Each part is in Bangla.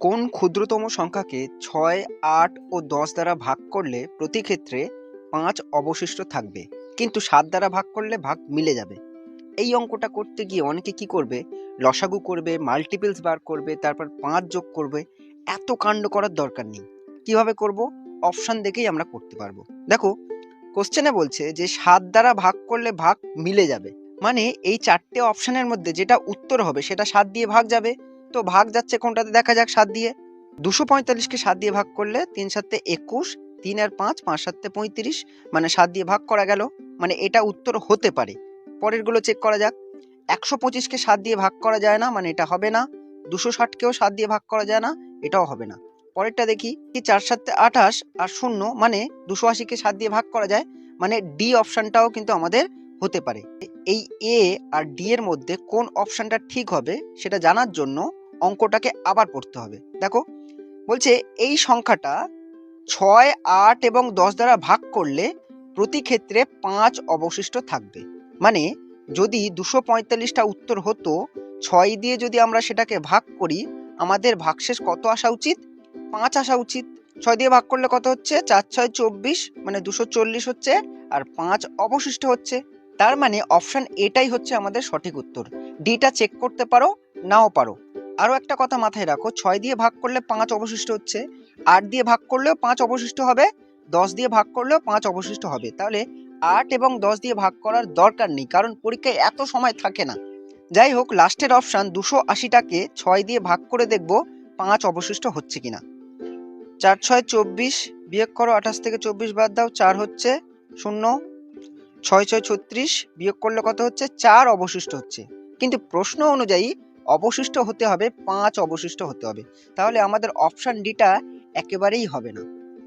কোন ক্ষুদ্রতম সংখ্যাকে ৬, ৮ ও ১০ দ্বারা ভাগ করলে প্রতি ক্ষেত্রে ৫ অবশিষ্ট থাকবে, কিন্তু ৭ দ্বারা ভাগ করলে ভাগ মিলে যাবে? এই অঙ্কটা করতে গিয়ে অনেকে কি করবে, লসাগু করবে, মাল্টিপলস বার করবে, তারপর ৫ যোগ করবে। এত কাণ্ড করার দরকার নেই। কিভাবে করব? অপশন দেখেই আমরা করতে পারবো। দেখো, কোশ্চেনে বলছে যে ৭ দ্বারা ভাগ করলে ভাগ মিলে যাবে। মানে এই ৪টে অপশনের মধ্যে যেটা উত্তর হবে সেটা ৭ দিয়ে ভাগ যাবে। তো ভাগ যাচ্ছে কোনটাতে দেখা যাক। ৭ দিয়ে ২৪৫কে ৭ দিয়ে ভাগ করলে ৩ ৭ ২১, ৩ আর ৫, ৫ ৭ ৩৫, মানে ৭ দিয়ে ভাগ করা গেল। মানে এটা উত্তর হতে পারে। পরেরগুলো চেক করা যাক। ১২৫কে ৭ দিয়ে ভাগ করা যায় না, মানে এটা হবে না। ২৬০কেও ৭ দিয়ে ভাগ করা যায় না, এটাও হবে না। পরেরটা দেখি, ৪ ৭ ২৮ আর ০, মানে ২৮০কে ৭ দিয়ে ভাগ করা যায়, মানে ডি অপশনটাও কিন্তু আমাদের হতে পারে। এই এ আর ডি এর মধ্যে কোন অপশনটা ঠিক হবে সেটা জানার জন্য অঙ্কটাকে আবার পড়তে হবে। দেখো, বলছে এই সংখ্যাটা ৬, ৮ এবং ১০ দ্বারা ভাগ করলে প্রতি ক্ষেত্রে ৫ অবশিষ্ট থাকবে। মানে যদি ২৪৫টা উত্তর হতো, ৬ দিয়ে যদি আমরা সেটাকে ভাগ করি, আমাদের ভাগশেষ কত আসা উচিত? ৫ আসা উচিত। ৬ দিয়ে ভাগ করলে কত হচ্ছে? ৪ ৬ ২৪, মানে ২৪০ হচ্ছে, আর ৫ অবশিষ্ট হচ্ছে। তার মানে অপশন এটাই হচ্ছে আমাদের সঠিক উত্তর। ডিটা চেক করতে পারো, নাও পারো। আরও একটা কথা মাথায় রাখো, ৬ দিয়ে ভাগ করলে ৫ অবশিষ্ট হচ্ছে, ৮ দিয়ে ভাগ করলেও ৫ অবশিষ্ট হবে, ১০ দিয়ে ভাগ করলেও ৫ অবশিষ্ট হবে। তাহলে ৮ এবং ১০ দিয়ে ভাগ করার দরকার নেই, কারণ পরীক্ষায় এত সময় থাকে না। যাই হোক, লাস্টের অপশন ২৮০টাকে ৬ দিয়ে ভাগ করে দেখব ৫ অবশিষ্ট হচ্ছে কিনা। ৪ ৬ ২৪, বিয়োগ করো, ২৮ থেকে ২৪ বাদ দাও, ৪ হচ্ছে ০। ৬ ৬ ৩৬, বিয়োগ করলে কত হচ্ছে? ৪ অবশিষ্ট হচ্ছে। কিন্তু প্রশ্ন অনুযায়ী অবশিষ্ট হতে হবে ৫ অবশিষ্ট হতে হবে। তাহলে আমাদের অপশন ডিটা একেবারেই হবে না।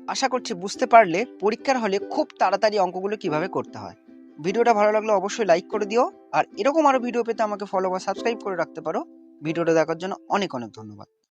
আশা করছি বুঝতে পারলে পরীক্ষার হলে খুব তাড়াতাড়ি অঙ্কগুলো কিভাবে করতে হয়। ভিডিওটা ভালো লাগলে অবশ্যই লাইক করে দিও, আর এরকম আরো ভিডিও পেতে আমাকে ফলো বা সাবস্ক্রাইব করে রাখতে পারো। ভিডিওটা দেখার জন্য অনেক অনেক ধন্যবাদ।